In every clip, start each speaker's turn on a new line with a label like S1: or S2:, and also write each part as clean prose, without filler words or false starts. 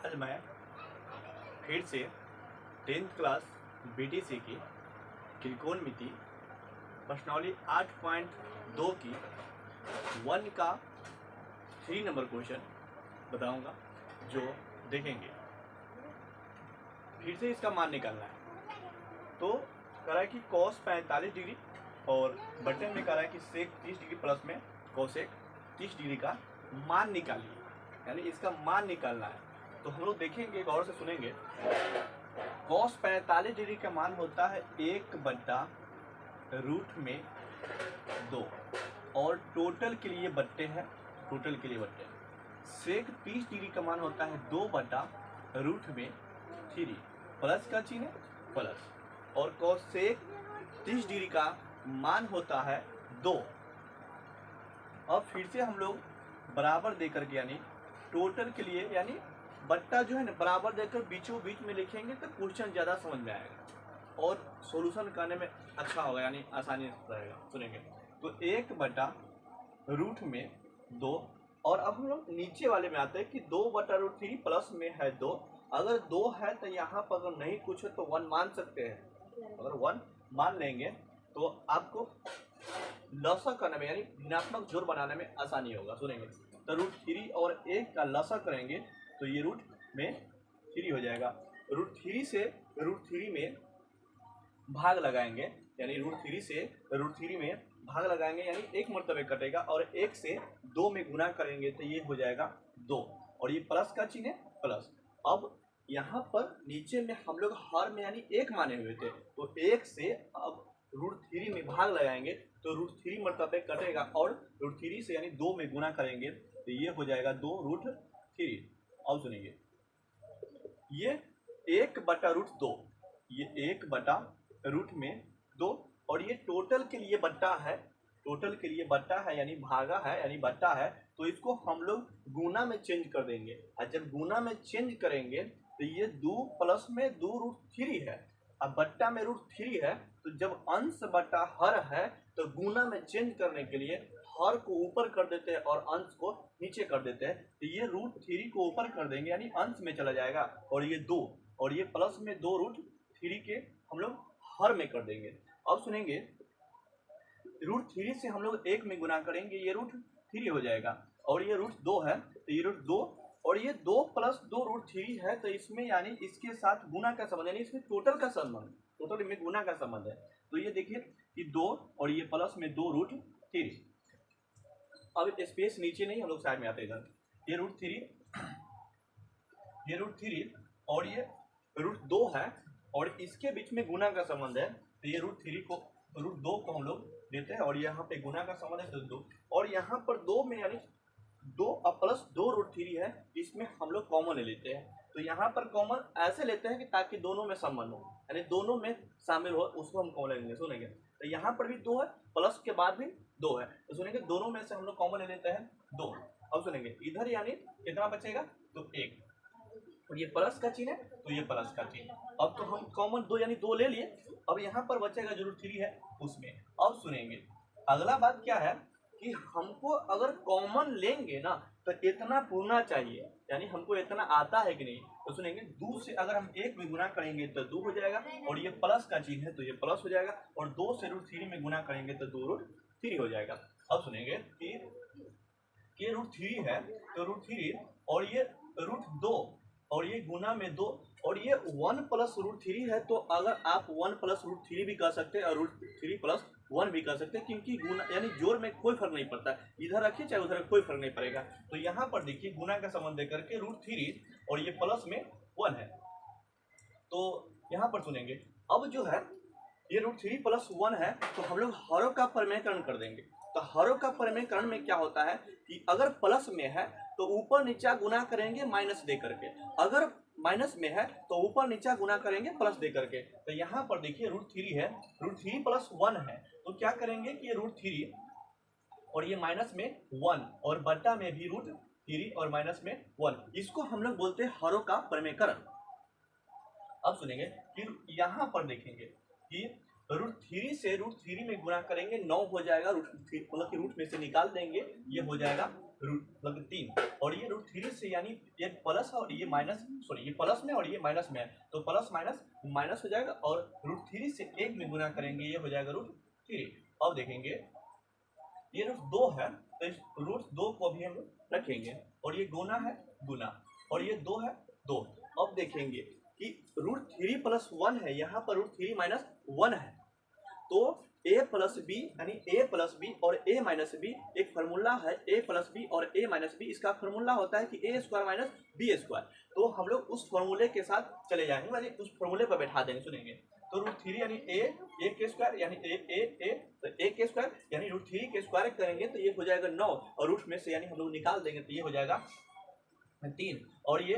S1: आज मैं फिर से 10th क्लास बीटीसी की त्रिकोणमिति प्रश्नावली 8.2 की 1 का 3 नंबर क्वेश्चन बताऊंगा जो देखेंगे। फिर से इसका मान निकालना है। तो कह रहा है कि cos 45 डिग्री और बटन में कह रहा है कि sec 30 डिग्री प्लस में cosec 30 डिग्री का मान निकालिए, यानी इसका मान निकालना है। तो हम लोग देखेंगे, गौर से सुनेंगे। cos 45 डिग्री का मान होता है 1/√2 और टोटल के लिए बट्टे हैं, टोटल के लिए बट्टे। sec 30 डिग्री का मान होता है 2/√3 प्लस का चिन्ह प्लस, और cosec 30 डिग्री का मान होता है 2। अब फिर से हम लोग बराबर देकर के, यानी टोटल के लिए, यानी बट्टा जो है ना बराबर देकर बीचों बीच में लिखेंगे तो क्वेश्चन ज़्यादा समझ में आएगा और सॉल्यूशन करने में अच्छा होगा, यानी आसानी रहेगा। सुनेंगे तो 1/√2, और अब हम लोग नीचे वाले में आते हैं कि 2/√3 प्लस में है 2। अगर 2 है तो यहाँ पर अगर नहीं कुछ है तो 1 मान सकते हैं। अगर 1 मान लेंगे तो आपको लसा करने में, यानी ऋणात्मक जोड़ बनाने में आसानी होगा। सुनेंगे तो √3 और 1 का लसा करेंगे तो ये रूट में 3 हो जाएगा। √3 से √3 में भाग लगाएंगे, यानी √3 से √3 में भाग लगाएंगे, यानी एक मरतबे कटेगा, और 1 से 2 में गुना करेंगे तो ये हो जाएगा 2, और ये प्लस का चिन्ह है प्लस। अब यहाँ पर नीचे में हम लोग हर में यानी 1 माने हुए थे, तो 1 से अब √3 में भाग लगाएंगे तो √3 मरतबे कटेगा, और √3 से यानी 2 में गुना करेंगे तो ये हो जाएगा 2√3। अब सुनिए, ये 1/√2, ये 1/√2, और ये टोटल के लिए बट्टा है, टोटल के लिए बट्टा है, यानी भागा है, यानी बट्टा है। तो इसको हम लोग गुना में चेंज कर देंगे, और जब गुना में चेंज करेंगे तो ये 2 प्लस में 2√3 है। अब बट्टा में √3 है, तो जब अंश बट्टा हर है तो गुना में चेंज करने के लिए हर को ऊपर कर देते हैं और अंश को नीचे कर देते हैं। तो ये √3 को ऊपर कर देंगे, यानी अंश में चला जाएगा, और ये 2, और ये प्लस में 2√3 के हम लोग हर में कर देंगे। अब सुनेंगे, √3 से हम लोग 1 में गुना करेंगे, ये √3 हो जाएगा, और ये √2 है तो ये √2, और ये 2 प्लस 2√3 है, तो इसमें यानी इसके साथ गुना का संबंध, यानी इसमें टोटल का संबंध, टोटल में गुना का संबंध है। तो ये देखिए कि 2 और ये प्लस में 2√3। अब स्पेस नीचे नहीं, हम लोग साइड में आते हैं इधर। ये √3 और ये √2 है, और इसके बीच में गुना का संबंध है, तो ये √3 को √2 को हम लोग देते हैं, और यहाँ पे गुना का संबंध है तो 2, और यहाँ पर 2 में यानी 2 प्लस 2√3 है, इसमें हम लोग कॉमन ले लेते हैं। तो यहाँ पर कॉमन ऐसे लेते हैं कि ताकि दोनों में संबंध हो, यानी दोनों में शामिल हो, उसको हम कॉमन ले लेंगे। सुनेंगे तो यहाँ पर भी 2 है, प्लस के बाद भी 2 है, तो सुनेंगे दोनों में से हम लोग कॉमन ले लेते हैं 2। अब सुनेंगे इधर यानी कितना बचेगा, तो 1, और ये प्लस का चिन्ह है तो ये प्लस का चिन्ह। अब तो हम कॉमन 2 यानी 2 ले लिए, अब यहाँ पर बचेगा जो √3 है उसमें। अब सुनेंगे अगला बात क्या है कि हमको अगर कॉमन लेंगे ना तो इतना पूर्णा चाहिए, यानी हमको इतना आता है कि नहीं। तो सुनेंगे 2 से अगर हम 1 में गुना करेंगे तो 2 हो जाएगा, और ये प्लस का चिन्ह है तो ये प्लस हो जाएगा, और 2 से √3 में गुना करेंगे तो 2√3 हो जाएगा। अब सुनेंगे कि √3 है तो √3, और ये √2, और ये गुना में 2, और ये 1 प्लस √3 है, तो अगर आप 1 प्लस √3 भी कर सकते हैं और √3 प्लस 1 भी कर सकते हैं, क्योंकि गुना यानी जोड़ में कोई फर्क नहीं पड़ता, इधर रखिए चाहे उधर, कोई फर्क नहीं पड़ेगा। तो यहाँ पर देखिए गुना का संबंध देकर के √3 और ये प्लस में 1 है, तो यहाँ पर सुनेंगे अब जो है ये √3 प्लस 1 है, तो हम लोग हरों का परिमेयकरण कर देंगे। तो हरों का परिमेयकरण में क्या होता है कि अगर प्लस में है तो ऊपर नीचा गुना करेंगे माइनस दे करके, अगर माइनस में है तो ऊपर नीचा गुना करेंगे प्लस दे करके। तो यहाँ पर देखिए √3 है, √3 प्लस 1 है, तो क्या करेंगे कि ये √3 और ये माइनस में 1, और बट्टा में भी √3 और माइनस में 1, इसको हम लोग बोलते हैं हरों का परिमेयकरण। अब सुनेंगे फिर यहाँ पर देखेंगे कि √3 से √3 में गुना करेंगे 9 हो जाएगा, मतलब कि रूट में से निकाल देंगे, ये हो जाएगा रूट मतलब 3 और ये रूट 3 से यानी ये प्लस और ये माइनस, सॉरी ये प्लस में और ये माइनस में है तो प्लस माइनस माइनस हो जाएगा और रूट 3 से 1 में गुना करेंगे ये हो जाएगा रूट 3। अब देखेंगे ये रूट 2 है तो इस रूट 2 को भी हम रखेंगे और ये गुना है गुना और ये 2 है 2। अब देखेंगे कि रूट 3 प्लस 1 है, यहाँ पर रूट 3 माइनस 1 है तो a प्लस बी यानी a प्लस बी और a माइनस बी एक फार्मूला है, a प्लस बी और a माइनस बी इसका फार्मूला होता है कि a square minus B square. तो हम लोग उस फार्मूले के साथ चले जाएंगे, मतलब उस फार्मूले पर बैठा देंगे। सुनेंगे तो रूट 3 यानी a के स्क्वायर यानी a तो a के स्क्वायर यानी रूट 3 के स्क्वायर करेंगे तो ये हो जाएगा 9 और रूट में से यानी हम लोग निकाल देंगे तो ये हो जाएगा 3 और ये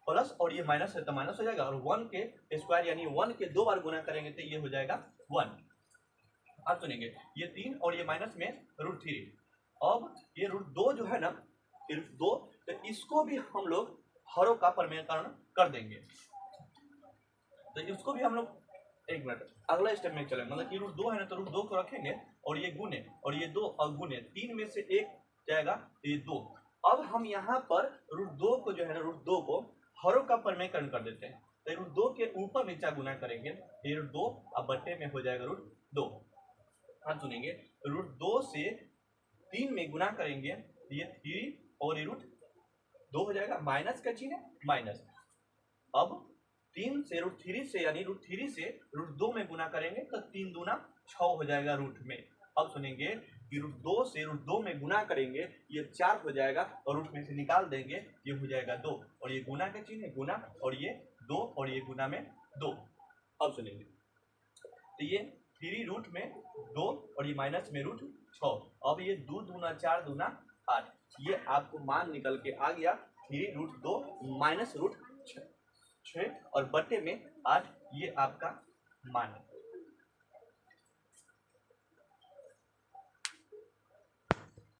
S1: प्लस और ये माइनस है तो माइनस हो जाएगा और 1 के स्क्वायर यानी 1 के 2 बार गुना करेंगे तो ये हो जाएगा 1। अब सुनेंगे ये 3 और ये माइनस में रूट 3। अब ये रूट 2 जो है ना, ये रूट 2 तो इसको भी हम लोग हरों का परिमेयकरण कर देंगे तो इसको भी हम लोग एक मिनट अगला स्टेप में चलेंगे। मतलब कि रूट 2 है ना तो रूट 2 को रखेंगे और ये गुने और ये 2 और गुने 3 में से 1 जाएगा तो ये 2। अब हम यहाँ पर रूट 2 को जो है ना रूट 2 को हरों का परिमेयकरण कर देते हैं तो रूट 2 के ऊपर नीचा गुना करेंगे ये रूट 2 अब बट्टे में हो जाएगा रूट 2। हाँ सुनेंगे रूट 2 से 3 में गुना करेंगे ये 3 और ये रूट 2 हो जाएगा, माइनस का चिन्ह है माइनस। अब 3 से रूट 3 से यानी रूट 3 से रूट 2 में गुना करेंगे तो 3 दूना 6 हो जाएगा रूट में। अब सुनेंगे कि रूट 2 से रूट 2 में गुना करेंगे ये 4 हो जाएगा और रूट में से निकाल देंगे ये हो जाएगा 2 और ये गुना का चिन्ह है गुना और ये 2 और ये गुना में 2। अब सुनेंगे तो ये 3 रूट में 2 और ये माइनस में रूट 6। अब ये 2 दूना 4 दूना 8, ये आपको मान निकल के आ गया 3 रूट 2 माइनस रूट 6 और बट्टे में 8, ये आपका मान है।